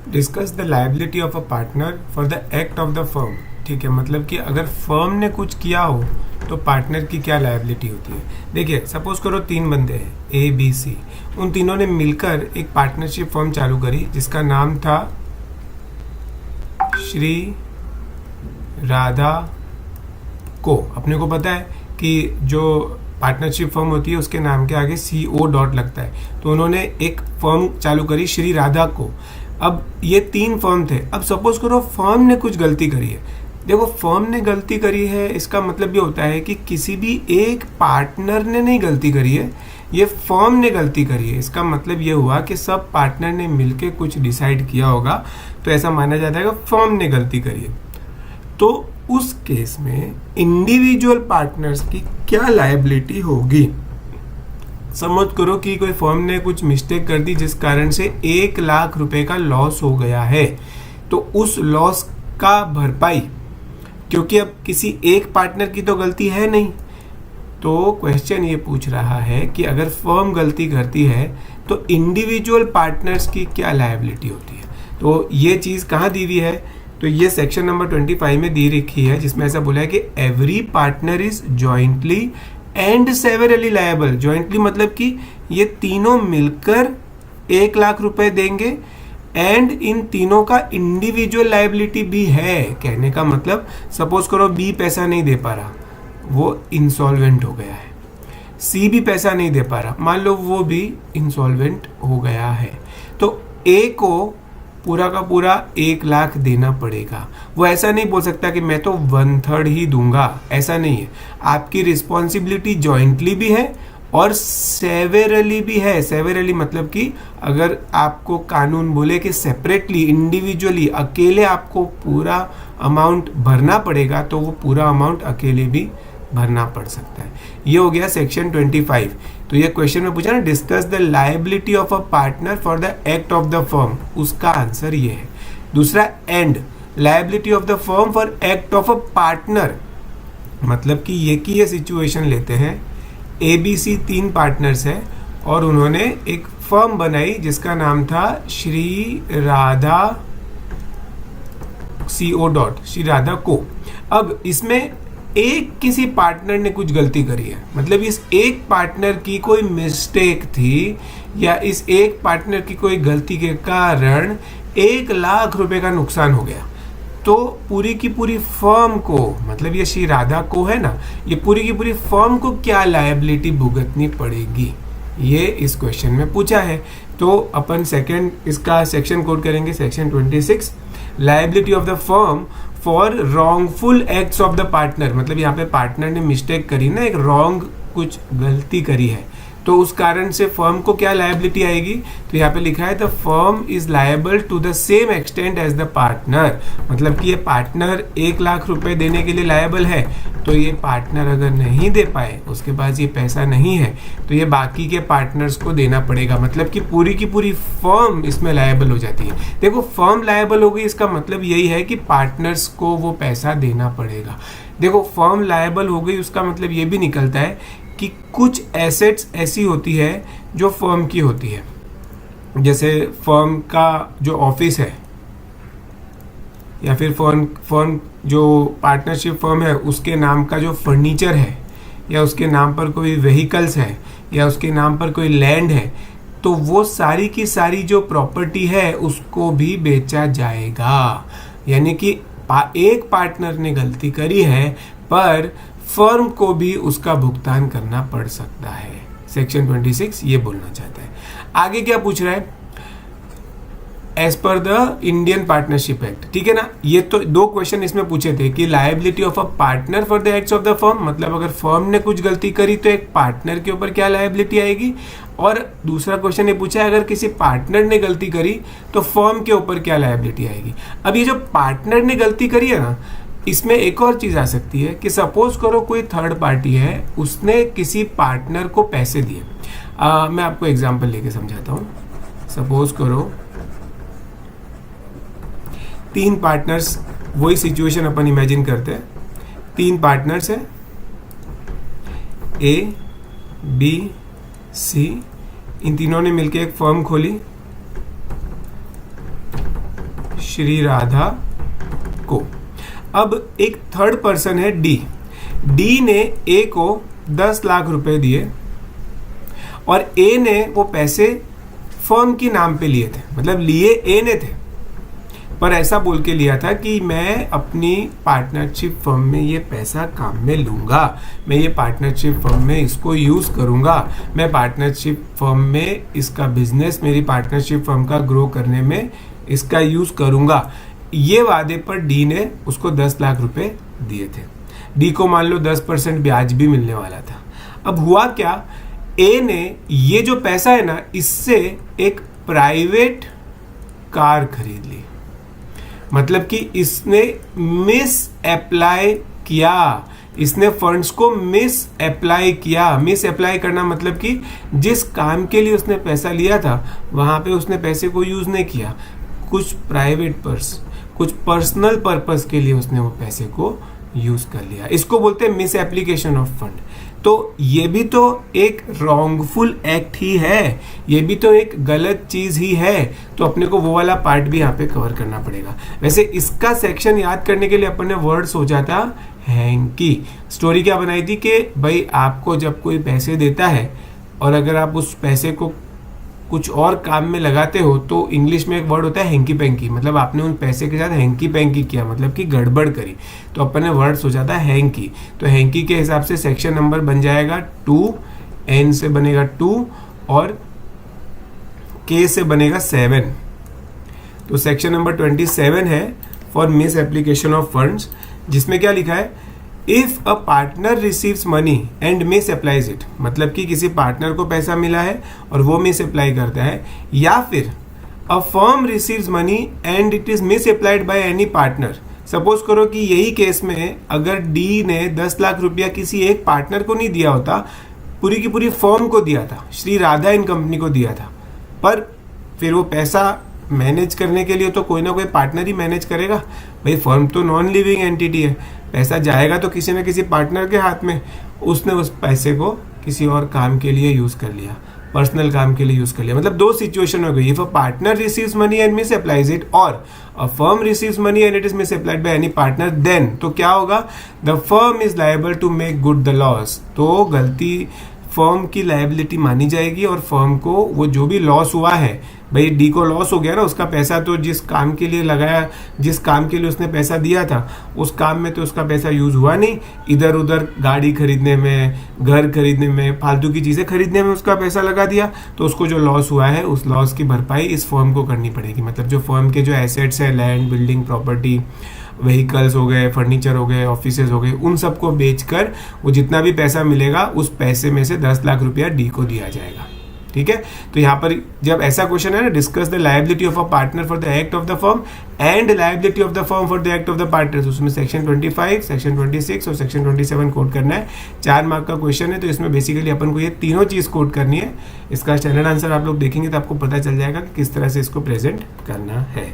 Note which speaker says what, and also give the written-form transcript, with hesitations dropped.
Speaker 1: Discuss the liability of a partner for the act of the firm. ठीक है, मतलब कि अगर फर्म ने कुछ किया हो तो पार्टनर की क्या लायबिलिटी होती है। देखिए, सपोज करो 3 बंदे हैं ए बी सी, उन तीनों ने मिलकर एक पार्टनरशिप फर्म चालू करी जिसका नाम था श्री राधा को। अपने को पता है कि जो पार्टनरशिप फर्म होती है उसके नाम के आगे CO डॉट लगता है, तो उन्होंने एक फर्म चालू करी श्री राधा को। अब ये 3 फर्म थे। अब सपोज करो फर्म ने कुछ गलती करी है। देखो, फर्म ने गलती करी है इसका मतलब ये होता है कि किसी भी एक पार्टनर ने नहीं गलती करी है, ये फर्म ने गलती करी है। इसका मतलब ये हुआ कि सब पार्टनर ने मिलके कुछ डिसाइड किया होगा, तो ऐसा माना जाता है कि फर्म ने गलती करी है। तो उस केस में इंडिविजुअल पार्टनर्स की क्या लायबिलिटी होगी। समझ करो कि कोई फर्म ने कुछ मिस्टेक कर दी जिस कारण से 1 लाख रुपए का लॉस हो गया है, तो उस लॉस का भरपाई, क्योंकि अब किसी एक पार्टनर की तो गलती है नहीं, तो क्वेश्चन ये पूछ रहा है कि अगर फर्म गलती करती है तो इंडिविजुअल पार्टनर्स की क्या लायबिलिटी होती है। तो ये चीज कहाँ दी हुई है, तो ये सेक्शन नंबर 25 में दी रखी है, जिसमें ऐसा बोला है कि every partner is jointly and severally liable. Jointly मतलब कि ये तीनों मिलकर 1 लाख रुपए देंगे, एंड इन तीनों का इंडिविजुअल लायबिलिटी भी है। कहने का मतलब, सपोज करो बी पैसा नहीं दे पा रहा, वो इंसॉल्वेंट हो गया है। सी भी पैसा नहीं दे पा रहा, मान लो वो भी इंसॉल्वेंट हो गया है, तो ए को पूरा का पूरा 1 लाख देना पड़ेगा। वो ऐसा नहीं बोल सकता कि मैं तो 1/3 ही दूंगा, ऐसा नहीं है। आपकी रिस्पॉन्सिबिलिटी जॉइंटली भी है और सेवरली भी है। सेवरली मतलब कि अगर आपको कानून बोले कि सेपरेटली, इंडिविजुअली, अकेले आपको पूरा अमाउंट भरना पड़ेगा, तो वो पूरा अमाउंट अकेले भी भरना पड़ सकता है। ये हो गया सेक्शन 25। तो ये क्वेश्चन में पूछा ना, discuss the liability of a partner for the act of the firm, उसका आंसर ये है। दूसरा, and liability of the firm for act of a partner, मतलब कि ये सिचुएशन लेते हैं, ABC 3 पार्टनर्स है और उन्होंने एक फर्म बनाई जिसका नाम था श्री राधा CO डॉट, श्री राधा को। अब इसमें एक किसी पार्टनर ने कुछ गलती करी है, मतलब इस एक पार्टनर की कोई मिस्टेक थी या इस एक पार्टनर की कोई गलती के कारण 1 लाख रुपए का नुकसान हो गया, तो पूरी की पूरी फर्म को, मतलब ये श्री राधा को है ना, ये पूरी की पूरी फर्म को क्या लायबिलिटी भुगतनी पड़ेगी, ये इस क्वेश्चन में पूछा है। तो अपन सेकंड इसका सेक्शन कोड करेंगे, section 26, liability of the firm for wrongful acts of the partner. मतलब यहाँ पे पार्टनर ने मिस्टेक करी ना, एक रॉन्ग कुछ गलती करी है, तो उस कारण से फर्म को क्या लायबिलिटी आएगी, तो यहाँ पे लिखा है the firm is liable to the same extent as the partner. मतलब कि ये पार्टनर 1 लाख रुपए देने के लिए लायबल है, तो ये पार्टनर अगर नहीं दे पाए, उसके पास ये पैसा नहीं है, तो ये बाकी के पार्टनर्स को देना पड़ेगा। मतलब कि पूरी की पूरी फर्म इसमें लायबल हो जाती है। देखो, फर्म लायबल हो गई, इसका मतलब यही है कि पार्टनर्स को वो पैसा देना पड़ेगा। देखो, फर्म लायबल हो गई, उसका मतलब ये भी निकलता है कि कुछ एसेट्स ऐसी होती है जो फर्म की होती है, जैसे फर्म का जो ऑफिस है या फिर फर्म जो पार्टनरशिप फर्म है उसके नाम का जो फर्नीचर है, या उसके नाम पर कोई व्हीकल्स है, या उसके नाम पर कोई लैंड है, तो वो सारी की सारी जो प्रॉपर्टी है उसको भी बेचा जाएगा। यानी कि एक पार्टनर ने गलती करी है पर फर्म को भी उसका भुगतान करना पड़ सकता है। सेक्शन 26 ये बोलना चाहता है। आगे क्या पूछ रहा है, as per the Indian partnership act. ठीक है ना, ये तो 2 क्वेश्चन इसमें पूछे थे कि liability of a partner for the acts of the firm, मतलब अगर फर्म ने कुछ गलती करी तो एक पार्टनर के ऊपर क्या लायबिलिटी आएगी, और दूसरा क्वेश्चन ये पूछा है अगर किसी पार्टनर ने गलती करी तो फर्म के ऊपर क्या लायबिलिटी आएगी। अब ये जो पार्टनर ने गलती करी है ना, इसमें एक और चीज आ सकती है कि सपोज करो कोई थर्ड पार्टी है, उसने किसी पार्टनर को पैसे दिए। मैं आपको एग्जांपल लेके समझाता हूँ। सपोज करो 3 पार्टनर्स, वही सिचुएशन अपन इमेजिन करते हैं। 3 पार्टनर्स हैं, A, B, C। इन तीनों ने मिलकर एक फर्म खोली श्री राधा को। अब एक थर्ड पर्सन है डी। डी ने ए को 10 लाख रुपए दिए और ए ने वो पैसे फर्म के नाम पे लिए थे, मतलब लिए ए ने थे, पर ऐसा बोल के लिया था कि मैं अपनी पार्टनरशिप फर्म में ये पैसा काम में लूंगा, मैं ये पार्टनरशिप फर्म में इसको यूज करूंगा, मैं पार्टनरशिप फर्म में इसका बिजनेस, मेरी पार्टनरशिप फर्म का ग्रो करने में इसका यूज करूंगा। ये वादे पर डी ने उसको 10 लाख रुपए दिए थे। डी को मान लो 10% ब्याज भी मिलने वाला था। अब हुआ क्या, ए ने ये जो पैसा है ना, इससे एक प्राइवेट कार खरीद ली। मतलब कि इसने मिस अप्लाई किया, इसने फंड्स को मिस अप्लाई किया। मिस अप्लाई करना मतलब कि जिस काम के लिए उसने पैसा लिया था वहां पे उसने पैसे को यूज नहीं किया, कुछ प्राइवेट कुछ पर्सनल पर्पस के लिए उसने वो पैसे को यूज कर लिया। इसको बोलते हैं मिस एप्लीकेशन ऑफ फंड। तो ये भी तो एक रॉन्गफुल एक्ट ही है, ये भी तो एक गलत चीज ही है, तो अपने को वो वाला पार्ट भी यहाँ पे कवर करना पड़ेगा। वैसे इसका सेक्शन याद करने के लिए अपन ने वर्ड सोचा था हैंकी। स्टोरी क्या बनाई थी कि भाई आपको जब कोई पैसे देता है और अगर आप उस पैसे को कुछ और काम में लगाते हो तो इंग्लिश में एक वर्ड होता है हैंकी पैंकी, मतलब आपने उन पैसे के साथ हैंकी पैंकी किया, मतलब कि गड़बड़ करी, तो अपन ने वर्ड सोचा था हैंकी। तो हैंकी के हिसाब से सेक्शन नंबर बन जाएगा 2, एन से बनेगा 2 और के से बनेगा 7। तो सेक्शन नंबर 27 है for miss application of funds, जिसमें क्या लिखा है, if a partner receives money and misapplies it, मतलब कि किसी पार्टनर को पैसा मिला है और वो मिस अप्लाई करता है, या फिर अ firm receives money and it is misapplied by any partner. Suppose करो कि यही केस में अगर डी ने 10 लाख रुपया किसी एक पार्टनर को नहीं दिया होता, पूरी की पूरी फर्म को दिया था, श्री राधा इन कंपनी को दिया था, पर फिर वो पैसा मैनेज करने के लिए तो कोई ना कोई पार्टनर ही मैनेज करेगा। भाई फर्म तो नॉन लिविंग एंटिटी है, पैसा जाएगा तो किसी ना किसी पार्टनर के हाथ में। उसने उस पैसे को किसी और काम के लिए यूज कर लिया, पर्सनल काम के लिए यूज कर लिया। मतलब दो सिचुएशन हो गई, if a partner receives money and misapplies it और a firm receives money and it is misapplied by any partner, then तो क्या होगा, the firm is liable to make good the loss. तो गलती firm की liability मानी जाएगी और फर्म को वो जो भी लॉस हुआ है, भाई डी को लॉस हो गया ना, उसका पैसा तो जिस काम के लिए लगाया, जिस काम के लिए उसने पैसा दिया था उस काम में तो उसका पैसा यूज हुआ नहीं, इधर उधर गाड़ी खरीदने में, घर खरीदने में, फालतू की चीजें खरीदने में उसका पैसा लगा दिया, तो उसको जो लॉस हुआ है उस लॉस की भरपाई इस फर्म को करनी पड़ेगी। मतलब जो फर्म के जो एसेट्स है, लैंड, बिल्डिंग, प्रॉपर्टी, व्हीकल्स हो गए, फर्नीचर हो गए, ऑफिसेज हो गए, उन सबको बेचकर वो जितना भी पैसा मिलेगा उस पैसे में से 10 लाख रुपया डी को दिया जाएगा। ठीक है, तो यहाँ पर जब ऐसा क्वेश्चन है ना, discuss the liability of a partner for the act of the firm and liability of the firm for the act of the partners, उसमें सेक्शन 25, सेक्शन 26 और सेक्शन 27 कोड करना है। 4 मार्क का क्वेश्चन है, तो इसमें बेसिकली अपन को ये तीनों चीज कोड करनी है। इसका स्टैंडर्ड आंसर आप लोग देखेंगे तो आपको पता चल जाएगा कि किस तरह से इसको प्रेजेंट करना है।